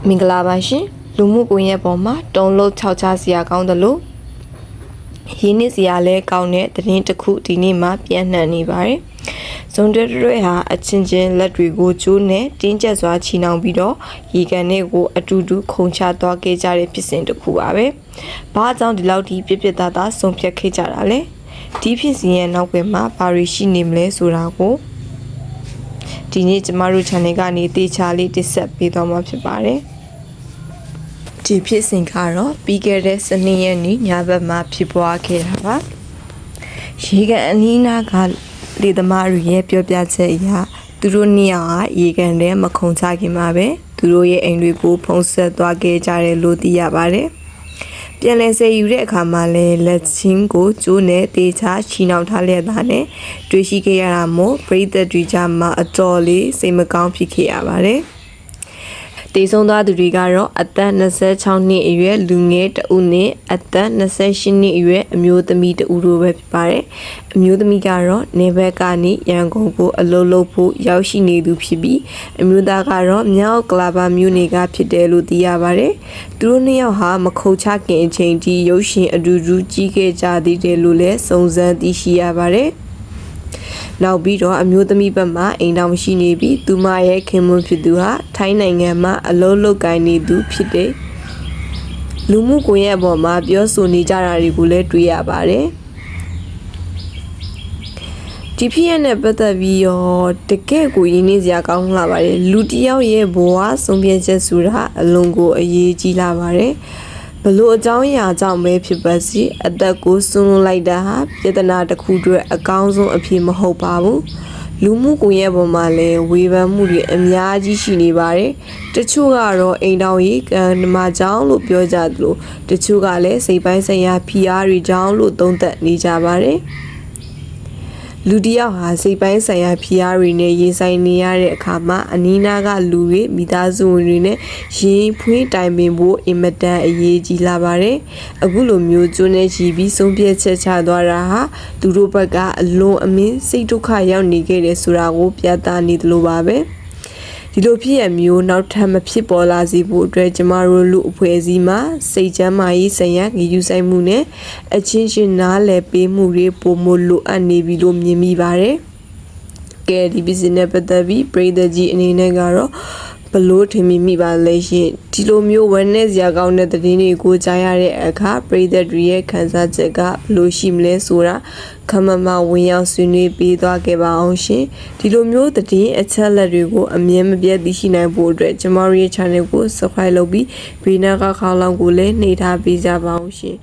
မင်္ဂလာပါရှင်လူမှုကွန်ရက်ပေါ်မှာတုံးလို့6ချစရာကောင်းတယ်လို့ရင်းနှီးစရာလဲကောင်းတဲ့သတင်းတစ်ခုဒီနေ့မှပြန့်နှံ့နေပါတယ်ဇွန်တွဲဟာအချင်းချင်းလက်တွေကိုကျိုးနဲ့တင်းကျပ်စွာချီနှောင်ပြီးတော့ရေကန်တွေကိုအတူတူခုန်ချသွားခဲ့ကြတဲ့ဖြစ်စဉ်တစ်ခုပါပဲဘာကြောင့်ဒီလောက်ထိပြပြသားသားဆုံးဖြတ်ခဲ့ကြတာလဲဒီဖြစ်စဉ်ရဲ့နောက်ွယ်မှာဘာတွေရှိနေမလဲဆိုတာကိုဒီနေ့ကျမတို့ channel ကနေတေချာလေးတင်ဆက်ပေးသွားမှာဖြစ်ပါတယ်ဒီဖြစ်စဉ်ကတော့ပြီးခဲ့တဲ့စနေရက်နေ့ညဘက်မှာဖြစ်ပွားခဲ့တာပါရေကန်အနီးနားကလေသမားတွေရဲ့ပြောပြချက်အရသူတို့နှစ်ယောက်ဟာရေကန်ထဲမခုန်ချခင်မှာပဲသူတို့ရဲ့အိမ်တွေကိုဖုံးဆက်သွားခဲ့ကြတယ်လို့သိရပါတယ်ပြန်လည်ဆယ်ယူတဲ့အခါမှာလည်းလက်ချင်းကိုကျိုးနဲ့တေချာချီနှောင်ထားလျက်သားနဲ့တွေ့ရှိခဲ့ရတာမို့ပရိသတ်တွေကြားမှာအတော်လေးစိတ်မကောင်းဖြစ်ခဲ့ရပါတယ်တေဆုံးသွားသူတွေကတော့အသက်26နှစ်အရွယ်လူငယ်တဦးနဲ့အသက်28နှစ်အရွယ်အမျိုးသမီးတဦးတို့ပဲဖြစ်ပါတယ်။အမျိုးသမီးကတော့နေဘက်ကနေရန်ကုန်ကိုအလုပ်လုပ်ဖို့ရောက်ရှိနေသူဖြစ်ပြီးအမျိုးသားကတော့မြောက်ကလာပါမြို့နယ်ကဖြစ်တယ်လို့သိရပါတယ်။သူတို့နှစ်ယောက်ဟာမခုတ်ချခင်အချိန်ထိရုပ်ရှင်အတူတူကြီးခဲ့ကြသေးတယ်လို့လည်းစုံစမ်းသိရှိရပါတယ်။နောက်ပြီးတော့အမျိုးသမီးဘက်မှအိမ်တော်ရှိနေပြီးသူမရဲ့ခင်မွန်းဖြစ်သူဟာထိုင်းနိုင်ငံမှာအလုပ်လုပ်ကိုင်နေသူဖြစ်တယ်။လူမှုကွန်ရက်ပေါ်မှာပြောဆိုနေကြတာတွေကိုလည်းတွေ့ရပါတယ်။ဒီဖြစ်ရတဲ့ပတ်သက်ပြီးတော့တကယ့်ကိုရင်းနှီးစရာကောင်းလာပါတယ်။လူတစ်ယောက်ရဲ့ဘဝဆုံးဖြတ်ချက်ဆိုတာအလွန်ကိုအရေးကြီးလာပါတယ်။ဘလို့အကြောင်းအရာကြောင့်ပဲဖြစ်ပါစေအသက်ကိုစွန့်လွတ်လိုက်တာဟာပြဿနာတစ်ခုအတွက်အကောင်းဆုံးအဖြစ်မဟုတ်ပါဘူးလူမှုကွန်ရက်ပေါ်မှာလည်းဝေဖန်မှုတွေအများကြီးရှိနေပါတယ်တချို့ကတော့အိမ်တော်ကြီးကံမှာကြောင်းလို့ပြောကြသလိုတချို့ကလည်းစိတ်ပိုင်းဆိုင်ရာဖိအားတွေကြောင်းလို့သုံးသပ်နေကြပါတယ်လူတယောက်ဟာစိတ်ပိုင်းဆိုင်ရာဖိအားတွေနဲ့ရင်ဆိုင်နေရတဲ့အခါမှာအနီးနားကလူတွေမိသားစုဝင်တွေနဲ့ရင်ဖွေးတိုင်ပင်ဖို့အင်မတန်အရေးကြီးလာပါတယ်။အခုလိုမျိုးကျွန်းနေချီပြီးဆုံးဖြတ်ချက်ချသွားတာဟာသူတို့ဘက်ကအလွန်အမင်းစိတ်ဒုက္ခရောက်နေခဲ့တယ်ဆိုတာကိုပြသနေသလိုပါပဲ။ဒီလိုဖြစ်ရမျိုးနောက်ထပ်မဖြစ်ပေါ်လာစေဖို့အတွက်ကျမတို့လူအဖွဲ့အစည်းမှာစိတ်ချမ်းသာရေးဆိုင်ရာဂရုစိုက်မှုနဲ့အချင်းချင်းနားလည်ပေးမှုတွေပိုမိုလိုအပ်နေပြီလို့မြင်မိပါတယ်။ကဲဒီ business ပတ်သက်ပြီးပြည်သူကြီးအနေနဲ့ကတော့ဘလို့ထင်မိပါလဲရှင်ဒီလိုမျိုးဝမ်းနည်းစရာကောင်းတဲ့သတင်းတွေကိုကြားရတဲ့အခါပြည်သူတွေရဲ့ခံစားချက်ကဘလို့ရှိမလဲဆိုတာခမမဝင်ရောက်ဆွေးနွေးပေးသွားခဲ့ပါအောင်ရှင်ဒီလိုမျိုးသတင်းအချက်အလက်တွေကိုအမြဲမပြတ်သိရှိနိုင်ဖို့အတွက်ကျမတို့ရဲ့ channel ကို subscribe လုပ်ပြီးဘေးနားကခေါင်းလောင်းကိုလည်းနှိပ်ထားပေးကြပါအောင်ရှင်